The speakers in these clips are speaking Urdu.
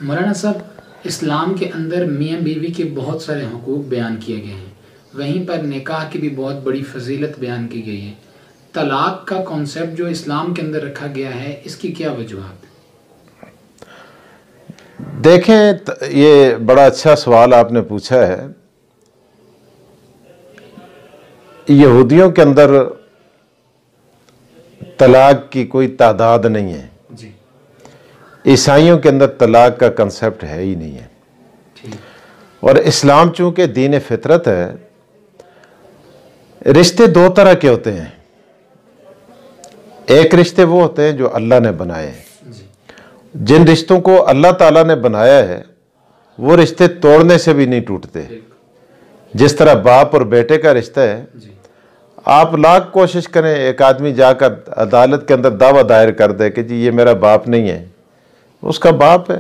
مولانا صاحب، اسلام کے اندر میاں بیوی کے بہت سارے حقوق بیان کیے گئے ہیں، وہیں پر نکاح کی بھی بہت بڑی فضیلت بیان کی گئی ہے۔ طلاق کا کانسیپٹ جو اسلام کے اندر رکھا گیا ہے، اس کی کیا وجوہات ہیں؟ دیکھیں، یہ بڑا اچھا سوال آپ نے پوچھا ہے۔ یہودیوں کے اندر طلاق کی کوئی تعداد نہیں ہے، جی، عیسائیوں کے اندر طلاق کا کنسیپٹ ہے ہی نہیں ہے، ٹھیک، اور اسلام چونکہ دین فطرت ہے، رشتے دو طرح کے ہوتے ہیں۔ ایک رشتے وہ ہوتے ہیں جو اللہ نے بنائے ہیں، جی، جن رشتوں کو اللہ تعالیٰ نے بنایا ہے وہ رشتے توڑنے سے بھی نہیں ٹوٹتے۔ جس طرح باپ اور بیٹے کا رشتہ ہے، جی، آپ لاکھ کوشش کریں، ایک آدمی جا کر عدالت کے اندر دعویٰ دائر کر دے کہ جی یہ میرا باپ نہیں ہے، اس کا باپ ہے۔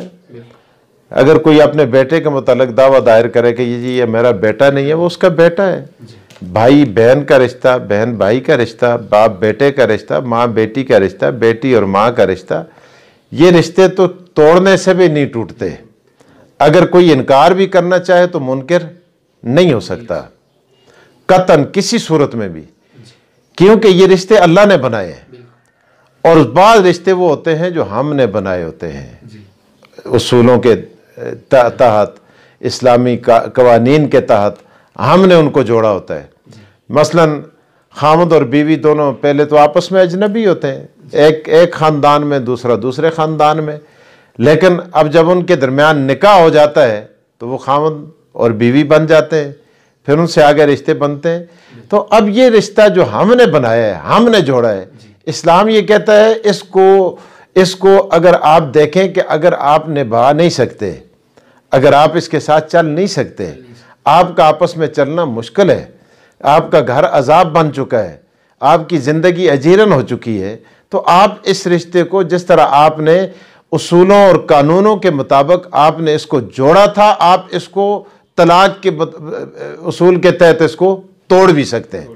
اگر کوئی اپنے بیٹے کے متعلق دعویٰ دائر کرے کہ جی یہ میرا بیٹا نہیں ہے، وہ اس کا بیٹا ہے۔ بھائی بہن کا رشتہ، بہن بھائی کا رشتہ، باپ بیٹے کا رشتہ، ماں بیٹی کا رشتہ، بیٹی اور ماں کا رشتہ، یہ رشتے تو توڑنے سے بھی نہیں ٹوٹتے۔ اگر کوئی انکار بھی کرنا چاہے تو منکر نہیں ہو سکتا قطعاً کسی صورت میں بھی، کیونکہ یہ رشتے اللہ نے بنائے ہیں۔ اور بعض رشتے وہ ہوتے ہیں جو ہم نے بنائے ہوتے ہیں، اصولوں کے تحت، اسلامی قوانین کے تحت ہم نے ان کو جوڑا ہوتا ہے۔ مثلاً خامد اور بیوی دونوں پہلے تو آپس میں اجنبی ہوتے ہیں، ایک خاندان میں، دوسرا دوسرے خاندان میں، لیکن اب جب ان کے درمیان نکاح ہو جاتا ہے تو وہ خامد اور بیوی بن جاتے ہیں، پھر ان سے آگے رشتے بنتے ہیں۔ تو اب یہ رشتہ جو ہم نے بنایا ہے، ہم نے جوڑا ہے، اسلام یہ کہتا ہے اس کو اگر آپ دیکھیں کہ اگر آپ نبھا نہیں سکتے، اگر آپ اس کے ساتھ چل نہیں سکتے، آپ کا آپس میں چلنا مشکل ہے، آپ کا گھر عذاب بن چکا ہے، آپ کی زندگی اجیرن ہو چکی ہے، تو آپ اس رشتے کو جس طرح آپ نے اصولوں اور قانونوں کے مطابق آپ نے اس کو جوڑا تھا، آپ اس کو طلاق کے اصول کے تحت اس کو توڑ بھی سکتے ہیں۔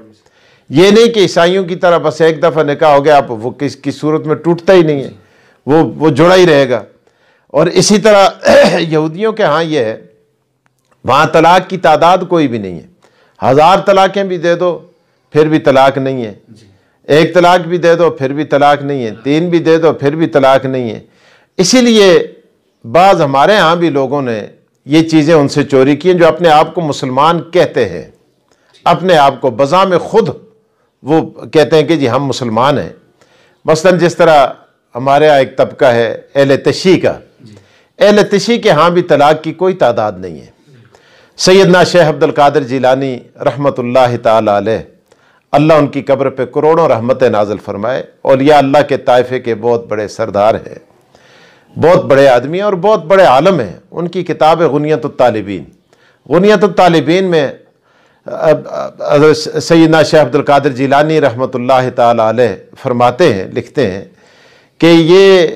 یہ نہیں کہ عیسائیوں کی طرح بس ایک دفعہ نکاح ہو گیا آپ وہ کس صورت میں ٹوٹتا ہی نہیں ہے، وہ جڑا ہی رہے گا۔ اور اسی طرح یہودیوں کے ہاں یہ ہے، وہاں طلاق کی تعداد کوئی بھی نہیں ہے، 1000 طلاقیں بھی دے دو پھر بھی طلاق نہیں ہے، ایک طلاق بھی دے دو پھر بھی طلاق نہیں ہے، 3 بھی دے دو پھر بھی طلاق نہیں ہے۔ اسی لیے بعض ہمارے ہاں بھی لوگوں نے یہ چیزیں ان سے چوری کی ہیں جو اپنے آپ کو مسلمان کہتے ہیں، اپنے آپ کو بذام خود وہ کہتے ہیں کہ جی ہم مسلمان ہیں۔ مثلا جس طرح ہمارے ہاں ایک طبقہ ہے اہل تشیع کا، اہل تشیع کے ہاں بھی طلاق کی کوئی تعداد نہیں ہے۔ سیدنا شیخ عبد القادر جیلانی رحمۃ اللہ تعالی علیہ، اللہ ان کی قبر پہ کروڑوں رحمتیں نازل فرمائے، اولیاء اللہ کے طائفے کے بہت بڑے سردار ہیں، بہت بڑے آدمی ہیں اور بہت بڑے عالم ہیں۔ ان کی کتاب ہے غنیۃ الطالبین، غنیۃ الطالبین میں سیدنا شیخ عبد القادر جیلانی رحمۃ اللہ تعالی علیہ فرماتے ہیں، لکھتے ہیں کہ یہ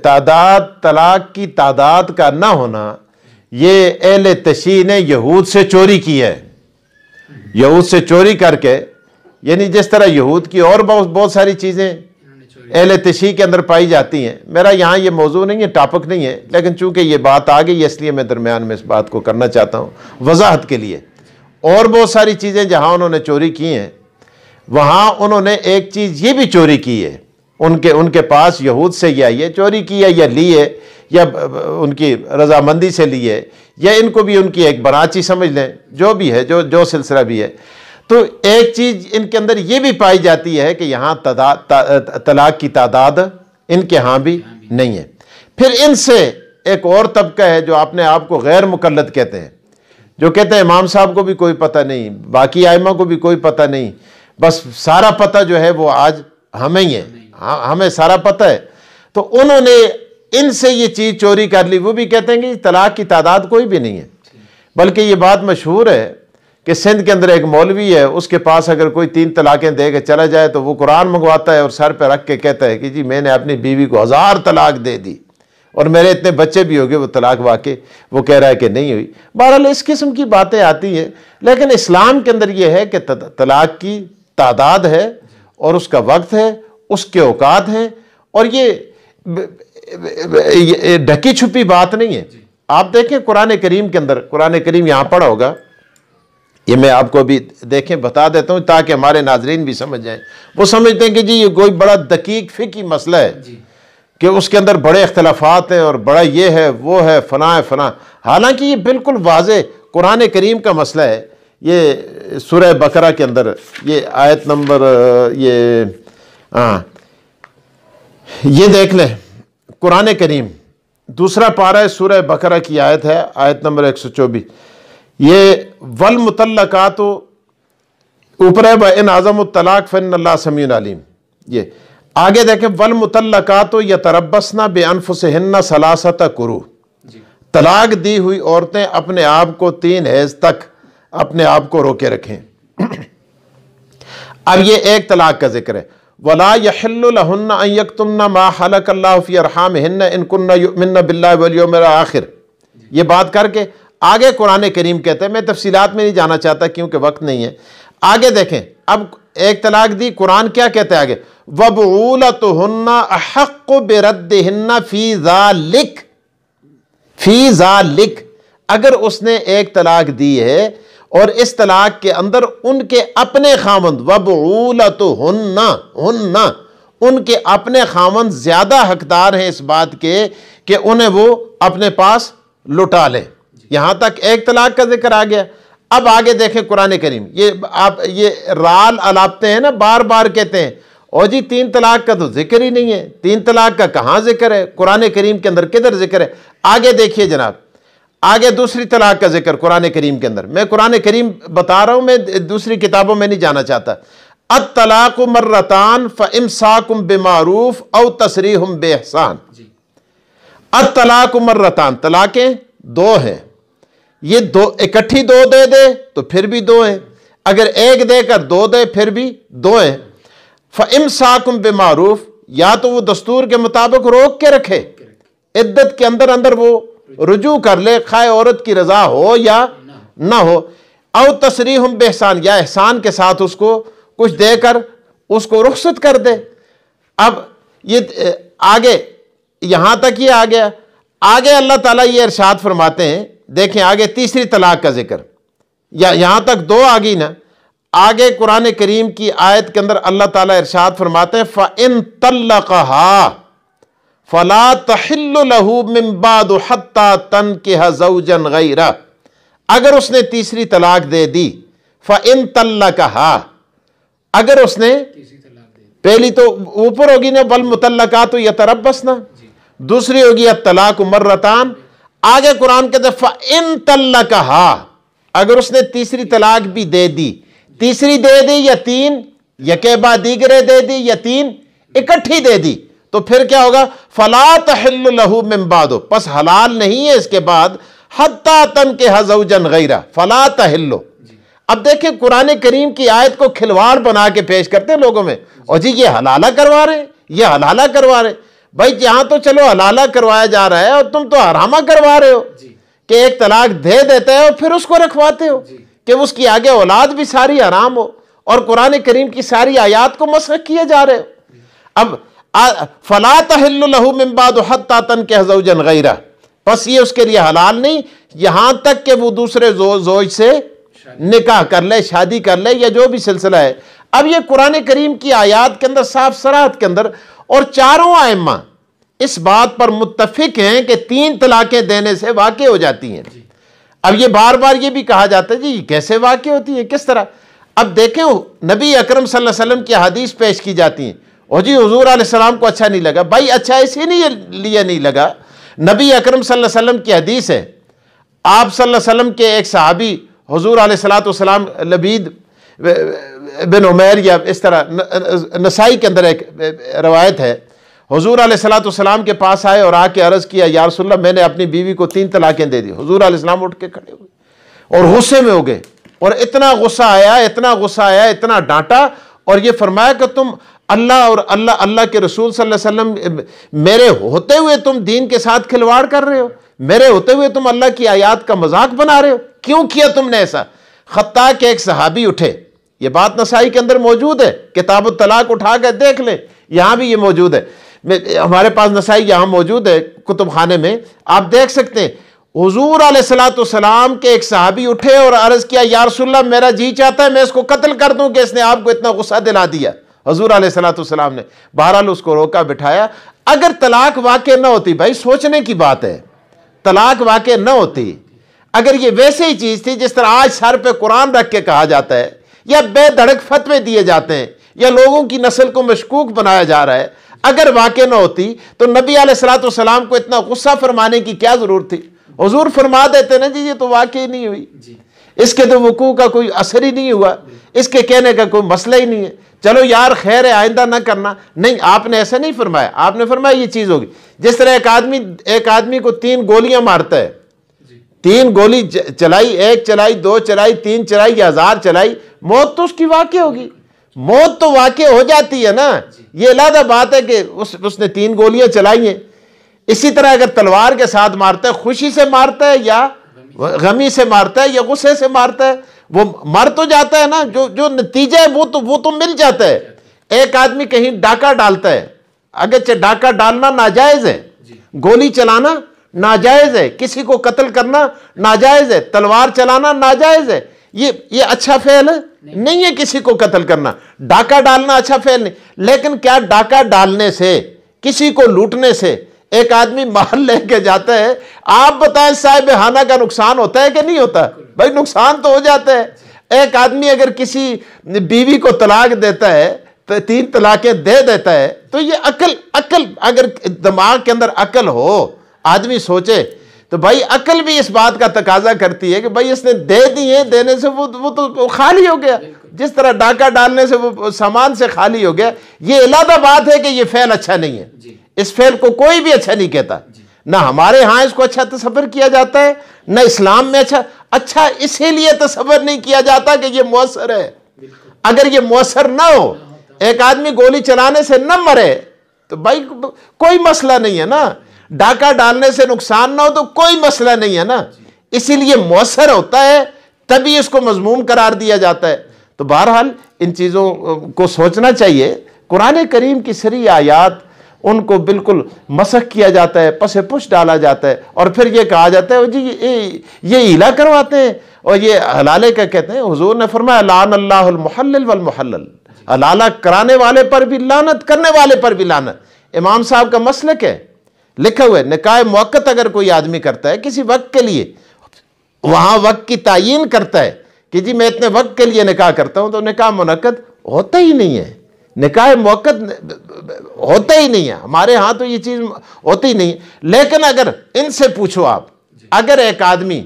تعداد، طلاق کی تعداد کا نہ ہونا، یہ اہل تشیع نے یہود سے چوری کی ہے۔ یہود سے چوری کر کے، یعنی جس طرح یہود کی اور بہت ساری چیزیں اہل تشیع کے اندر پائی جاتی ہیں۔ میرا یہاں یہ موضوع نہیں ہے، ٹاپک نہیں ہے، لیکن چونکہ یہ بات آ گئی اس لیے میں درمیان میں اس بات کو کرنا چاہتا ہوں وضاحت کے لیے۔ اور بہت ساری چیزیں جہاں انہوں نے چوری کی ہیں، وہاں انہوں نے ایک چیز یہ بھی چوری کی ہے، ان کے پاس یہود سے یا یہ چوری کی ہے یا لی ہے یا ان کی رضامندی سے لی ہے، یا ان کو بھی ان کی ایک برانچی سمجھ لیں، جو بھی ہے، جو سلسلہ بھی ہے۔ تو ایک چیز ان کے اندر یہ بھی پائی جاتی ہے کہ یہاں طلاق کی تعداد ان کے ہاں بھی نہیں ہے۔ پھر ان سے ایک اور طبقہ ہے جو اپنے آپ کو غیر مقلد کہتے ہیں، جو کہتے ہیں امام صاحب کو بھی کوئی پتہ نہیں، باقی ائمہ کو بھی کوئی پتہ نہیں، بس سارا پتہ جو ہے وہ آج ہمیں ہی ہے، ہمیں سارا پتہ ہے۔ تو انہوں نے ان سے یہ چیز چوری کر لی، وہ بھی کہتے ہیں کہ طلاق کی تعداد کوئی بھی نہیں ہے۔ بلکہ یہ بات مشہور ہے کہ سندھ کے اندر ایک مولوی ہے، اس کے پاس اگر کوئی 3 طلاقیں دے کے چلا جائے تو وہ قرآن منگواتا ہے اور سر پہ رکھ کے کہتا ہے کہ جی میں نے اپنی بیوی کو 1000 طلاق دے دی اور میرے اتنے بچے بھی ہو گئے، وہ طلاق واقع وہ کہہ رہا ہے کہ نہیں ہوئی۔ بہرحال اس قسم کی باتیں آتی ہیں، لیکن اسلام کے اندر یہ ہے کہ طلاق کی تعداد ہے اور اس کا وقت ہے، اس کے اوقات ہیں، اور یہ ڈھکی چھپی بات نہیں ہے. آپ دیکھیں قرآن کریم کے اندر، قرآن کریم یہاں پڑھا ہوگا، یہ میں آپ کو بھی دیکھیں بتا دیتا ہوں تاکہ ہمارے ناظرین بھی سمجھ جائیں. وہ سمجھتے ہیں کہ جی یہ کوئی بڑا دقیق فقہی مسئلہ ہے کہ اس کے اندر بڑے اختلافات ہیں اور بڑا یہ ہے وہ ہے فلاں ہے فلاں. حالانکہ یہ بالکل واضح قرآن کریم کا مسئلہ ہے. یہ سورہ بقرہ کے اندر یہ آیت نمبر یہ دیکھ لیں، قرآن کریم دوسرا پارہ ہے، سورہ بقرہ کی آیت ہے، آیت نمبر 124. یہ والمطلقات اوپر ہے وَإِنْ عَزَمُوا الطَّلَاقَ فَإِنَّ اللَّهَ سَمِيعٌ عَلِيمٌ. یہ آگے دیکھیں والمطلقات یتربصن بانفسہن ثلاثۃ قروء. طلاق دی ہوئی عورتیں اپنے آپ کو 3 حیض تک اپنے آپ کو روکے رکھیں. اب یہ ایک طلاق کا ذکر ہے. وَلَا يَحِلُّ لَهُنَّ أَن يَكْتُمْنَ مَا خَلَقَ اللَّهُ فِي أَرْحَامِهِنَّ إِن كُنَّ يُؤْمِنَّ بِاللَّهِ وَالْيَوْمِ الْآخِرِ. یہ بات کر کے آگے قرآن کریم کہتے ہیں، میں تفصیلات میں نہیں جانا چاہتا کیونکہ وقت نہیں ہے. آگے دیکھیں، اب ایک طلاق دی، قرآن کیا کہتے ہیں آگے؟ وَبُعُولَتُهُنَّ أَحَقُّ بِرَدِّهِنَّ فِي ذَلِكَ. فی ذالک، اگر اس نے ایک طلاق دی ہے اور اس طلاق کے اندر ان کے اپنے خامند وبعولتہن، ان کے اپنے خامند زیادہ حقدار ہیں اس بات کے کہ انہیں وہ اپنے پاس لٹا لیں. یہاں تک ایک طلاق کا ذکر آ گیا. اب آگے دیکھیں قرآن کریم، یہ آپ یہ رال الاپتے ہیں نا، بار بار کہتے ہیں اور جی 3 طلاق کا تو ذکر ہی نہیں ہے. 3 طلاق کا کہاں ذکر ہے قرآن کریم کے اندر؟ کدھر ذکر ہے؟ آگے دیکھیے جناب، آگے دوسری طلاق کا ذکر قرآن کریم کے اندر. میں قرآن کریم بتا رہا ہوں، میں دوسری کتابوں میں نہیں جانا چاہتا. الطلاق مرتان فامساکم بمعروف او تسریح باحسان. الطلاق مرتان، طلاقیں 2 ہیں. یہ 2 اکٹھی 2 دے دے تو پھر بھی 2 ہیں، اگر ایک دے کر 2 دے پھر بھی 2 ہیں. فامساکم بمعروف، یا تو وہ دستور کے مطابق روک کے رکھے، عدت کے اندر اندر وہ رجوع کر لے، خواہ عورت کی رضا ہو یا نہ ہو. او تسریح باحسان، یا احسان کے ساتھ اس کو کچھ دے کر اس کو رخصت کر دے. اب یہ آگے یہاں تک یہ آ گیا. آگے اللہ تعالیٰ یہ ارشاد فرماتے ہیں، دیکھیں آگے تیسری طلاق کا ذکر، یا یہاں تک 2 آ گئی نا. آگے قرآن کریم کی آیت کے اندر اللہ تعالیٰ ارشاد فرماتے ہیں فَإِن طَلَّقَهَا فَلَا تَحِلُّ لَهُ مِن بَعْدُ حَتَّى تَنكِحَ زَوْجًا غَيْرَهُ. اگر اس نے تیسری طلاق دے دی، فَإِن طَلَّقَهَا، اگر اس نے پہلی تو اوپر ہوگی نا وَالْمُطَلَّقَاتُ يَتَرَبَّصْنَ، دوسری ہوگی الطلاق مرتان. آگے قرآن کہتے ہیں فَإِن طَلَّقَهَا، اگر اس نے تیسری طلاق بھی دے دی، تیسری دے دی یا 3 یکے بعد دیگرے دے دی یا 3 اکٹھی دے دی، تو پھر کیا ہوگا؟ فَلَا تَحِلُّ لَهُ مِن بَعْدُ، پس حلال نہیں ہے اس کے بعد حَتَّى تَنكِحَ زَوْجًا غَيْرَهُ فَلَا تَحِلُّ. اب دیکھیں قرآن کریم کی آیت کو کھلواڑ بنا کے پیش کرتے ہیں لوگوں میں، اور جی یہ حلالہ کروا رہے ہیں، یہ حلالہ کروا رہے ہیں. بھائی یہاں تو چلو حلالہ کروایا جا رہا ہے اور تم تو حرامہ کروا رہے ہو کہ ایک طلاق دے دیتا ہے اور پھر اس کو رکھواتے ہو کہ اس کی آگے اولاد بھی ساری حرام ہو، اور قرآن کریم کی ساری آیات کو مسخ کیے جا رہے ہو. اب فَلَا تَحِلُّ لَهُ مِن بَعْدُ حَتَّى تَنكِحَ زَوْجًا غَيْرَهُ، پس یہ اس کے لیے حلال نہیں یہاں تک کہ وہ دوسرے زوج سے نکاح کر لے، شادی کر لے، یا جو بھی سلسلہ ہے. اب یہ قرآن کریم کی آیات کے اندر صاف صراحت کے اندر، اور چاروں ائمہ اس بات پر متفق ہیں کہ 3 طلاقیں دینے سے واقع ہو جاتی ہیں. اب یہ بار بار یہ بھی کہا جاتا ہے جی کیسے واقع ہوتی ہے، کس طرح؟ اب دیکھیں نبی اکرم صلی اللہ علیہ وسلم کی حدیث پیش کی جاتی ہیں، اور جی حضور علیہ السلام کو اچھا نہیں لگا. بھائی اچھا اسی لیے نہیں لگا، نبی اکرم صلی اللہ علیہ وسلم کی حدیث ہے. آپ صلی اللہ علیہ وسلم کے ایک صحابی حضور علیہ السلام لبید بن عمیر، یا اس طرح نسائی کے اندر ایک روایت ہے، حضور علیہ السلام کے پاس آئے اور آ کے عرض کیا یا رسول اللہ میں نے اپنی بیوی کو 3 طلاقیں دے دی. حضور علیہ السلام اٹھ کے کھڑے ہوئے اور غصے میں ہو گئے، اور اتنا غصہ آیا، اتنا ڈانٹا، اور یہ فرمایا کہ تم اللہ اور اللہ کے رسول صلی اللہ علیہ وسلم میرے ہوتے ہوئے تم دین کے ساتھ کھلواڑ کر رہے ہو، میرے ہوتے ہوئے تم اللہ کی آیات کا مذاق بنا رہے ہو، کیوں کیا تم نے ایسا؟ حتیٰ کہ ایک صحابی اٹھے، یہ بات نسائی کے اندر موجود ہے، کتاب الطلاق اٹھا کے دیکھ لیں، یہاں بھی یہ موجود ہے. ہمارے پاس نسائی یہاں موجود ہے کتب خانے میں، آپ دیکھ سکتے ہیں، حضور علیہ السلام کے ایک صحابی اٹھے اور عرض کیا یا رسول اللہ میرا جی چاہتا ہے میں اس کو قتل کر دوں کہ اس نے آپ کو اتنا غصہ دلا دیا۔ حضور علیہ السلام نے بہرحال اس کو روکا بٹھایا۔ اگر طلاق واقع نہ ہوتی، بھائی سوچنے کی بات ہے، طلاق واقع نہ ہوتی، اگر یہ ویسے ہی چیز تھی جس طرح آج سر پہ قرآن رکھ کے کہا جاتا ہے یا بے دھڑک فتوے دیے جاتے ہیں یا لوگوں کی نسل کو مشکوک بنایا جا رہا ہے، اگر واقع نہ ہوتی تو نبی علیہ السلام کو اتنا غصہ فرمانے کی کیا ضرورت تھی؟ حضور فرما دیتے نا جی یہ تو واقع ہی نہیں ہوئی، اس کے تو وقوع کا کوئی اثر ہی نہیں ہوا، اس کے کہنے کا کوئی مسئلہ ہی نہیں ہے، چلو یار خیر ہے آئندہ نہ کرنا۔ نہیں، آپ نے ایسا نہیں فرمایا، آپ نے فرمایا یہ چیز ہوگی۔ جس طرح ایک آدمی کو 3 گولیاں مارتا ہے، 3 گولی چلائی، 1 چلائی، 2 چلائی، 3 چلائی یا 1000 چلائی، موت تو اس کی واقع ہوگی، موت تو واقع ہو جاتی ہے نا۔ یہ علیحدہ بات ہے کہ اس نے 3 گولیاں چلائی ہیں۔ اسی طرح اگر تلوار کے ساتھ مارتا ہے، خوشی سے مارتا ہے یا غمی سے مارتا ہے یا غصے سے مارتا ہے، وہ مر تو جاتا ہے نا، جو نتیجہ ہے وہ تو مل جاتا ہے۔ ایک آدمی کہیں ڈاکہ ڈالتا ہے، اگرچہ ڈاکہ ڈالنا ناجائز ہے، گولی چلانا ناجائز ہے، کسی کو قتل کرنا ناجائز ہے، تلوار چلانا ناجائز ہے، یہ اچھا فعل نہیں ہے کسی کو قتل کرنا، ڈاکہ ڈالنا اچھا فعل نہیں۔ لیکن کیا ڈاکہ ڈالنے سے، کسی کو لوٹنے سے ایک آدمی مال لے کے جاتا ہے، آپ بتائیں صاحب خانہ کا نقصان ہوتا ہے کہ نہیں ہوتا؟ بھائی نقصان تو ہو جاتا ہے۔ ایک آدمی اگر کسی بیوی کو طلاق دیتا ہے، 3 طلاقیں دے دیتا ہے، تو یہ عقل اگر دماغ کے اندر عقل ہو، آدمی سوچے، تو بھائی عقل بھی اس بات کا تقاضا کرتی ہے کہ بھائی اس نے دے دیے، دینے سے وہ تو خالی ہو گیا، جس طرح ڈاکہ ڈالنے سے وہ سامان سے خالی ہو گیا۔ یہ علیحدہ بات ہے کہ یہ فعل اچھا نہیں ہے، اس فعل کو کوئی بھی اچھا نہیں کہتا، نہ ہمارے ہاں اس کو اچھا تصور کیا جاتا ہے، نہ اسلام میں اچھا اسی لیے تصور نہیں کیا جاتا کہ یہ مؤثر ہے۔ اگر یہ مؤثر نہ ہو، ایک آدمی گولی چلانے سے نہ مرے تو بھائی کوئی مسئلہ نہیں ہے نا، ڈاکہ ڈالنے سے نقصان نہ ہو تو کوئی مسئلہ نہیں ہے نا، اسی لیے مؤثر ہوتا ہے تبھی اس کو مذموم قرار دیا جاتا ہے۔ تو بہرحال ان چیزوں کو سوچنا چاہیے۔ قرآن کریم کی صریح آیات ان کو بالکل مسخ کیا جاتا ہے، پس پش ڈالا جاتا ہے، اور پھر یہ کہا جاتا ہے جی یہ ہیلا کرواتے ہیں اور یہ حلالے کا کہتے ہیں۔ حضور نے فرمایا لعن اللہ المحلل والمحلل، حلالہ کرانے والے پر بھی لعنت، کرنے والے پر بھی لعنت۔ امام صاحب کا مسلک ہے، لکھا ہوا ہے نکاح موقت اگر کوئی آدمی کرتا ہے کسی وقت کے لیے، وہاں وقت کی تعیین کرتا ہے کہ جی میں اتنے وقت کے لیے نکاح کرتا ہوں، تو نکاح منعقد ہوتا ہی نہیں ہے، نکاح موقت ہوتا ہی نہیں ہے، ہمارے ہاں تو یہ چیز ہوتی ہی نہیں ہے۔ لیکن اگر ان سے پوچھو آپ، اگر ایک آدمی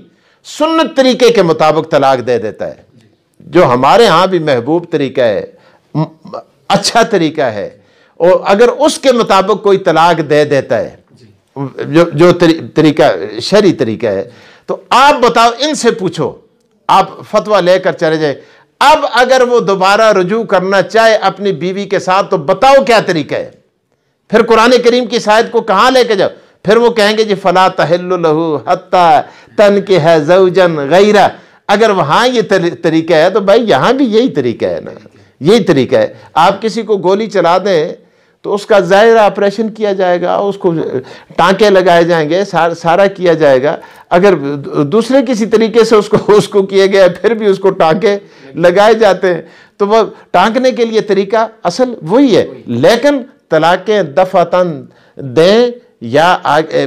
سنت طریقے کے مطابق طلاق دے دیتا ہے، جو ہمارے ہاں بھی محبوب طریقہ ہے، اچھا طریقہ ہے، اور اگر اس کے مطابق کوئی طلاق دے دیتا ہے جو طریقہ شرعی طریقہ ہے، تو آپ بتاؤ، ان سے پوچھو، آپ فتویٰ لے کر چلے جائیں، اب اگر وہ دوبارہ رجوع کرنا چاہے اپنی بیوی کے ساتھ تو بتاؤ کیا طریقہ ہے؟ پھر قرآن کریم کی آیت کو کہاں لے کے جاؤ؟ پھر وہ کہیں گے جی فلا تحل لہ حتی تنکح زوجا غیرہ۔ اگر وہاں یہ طریقہ ہے تو بھائی یہاں بھی یہی طریقہ ہے نا، یہی طریقہ ہے۔ آپ کسی کو گولی چلا دیں تو اس کا ظاہر آپریشن کیا جائے گا، اس کو ٹانکے لگائے جائیں گے، سارا کیا جائے گا۔ اگر دوسرے کسی طریقے سے اس کو کیے گئے پھر بھی اس کو ٹانکے لگائے جاتے ہیں، تو وہ ٹانکنے کے لیے طریقہ اصل وہی ہے۔ لیکن طلاقیں دفعتاً دیں یا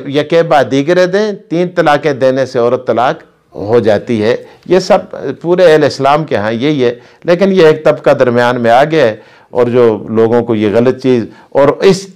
یکے بعد دیگرے دیں، 3 طلاقیں دینے سے عورت طلاق ہو جاتی ہے۔ یہ سب پورے اہل اسلام کے ہاں یہی ہے، لیکن یہ ایک طبقہ درمیان میں آ گیا ہے، اور جو لوگوں کو یہ غلط چیز، اور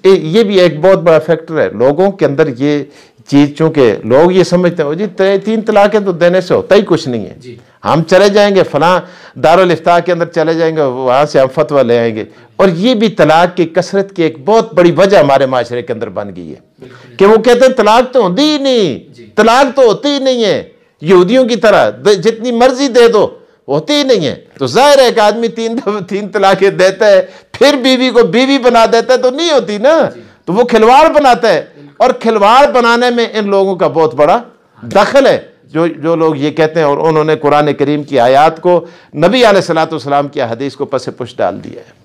یہ بھی ایک بہت بڑا فیکٹر ہے لوگوں کے اندر یہ چیز، چونکہ لوگ یہ سمجھتے ہیں جی 3 طلاقیں تو دینے سے ہوتا ہی کچھ نہیں ہے، ہم چلے جائیں گے فلاں دارالفتاء کے اندر چلے جائیں گے، وہاں سے ہم فتویٰ لے آئیں گے۔ اور یہ بھی طلاق کی کثرت کی ایک بہت بڑی وجہ ہمارے معاشرے کے اندر بن گئی ہے کہ وہ کہتے ہیں طلاق تو ہوتی ہی نہیں، طلاق تو ہوتی ہی نہیں ہے، یہودیوں کی طرح جتنی مرضی دے دو، ہوتی ہی نہیں ہے۔ تو ظاہر ہے ایک آدمی 3 طلاقیں دیتا ہے پھر بیوی کو بیوی بنا دیتا ہے تو نہیں ہوتی نا، تو وہ کھلواڑ بناتا ہے، اور کھلواڑ بنانے میں ان لوگوں کا بہت بڑا دخل ہے، جو لوگ یہ کہتے ہیں، اور انہوں نے قرآن کریم کی آیات کو، نبی علیہ الصلوۃ والسلام کی حدیث کو پس پش ڈال دیا ہے۔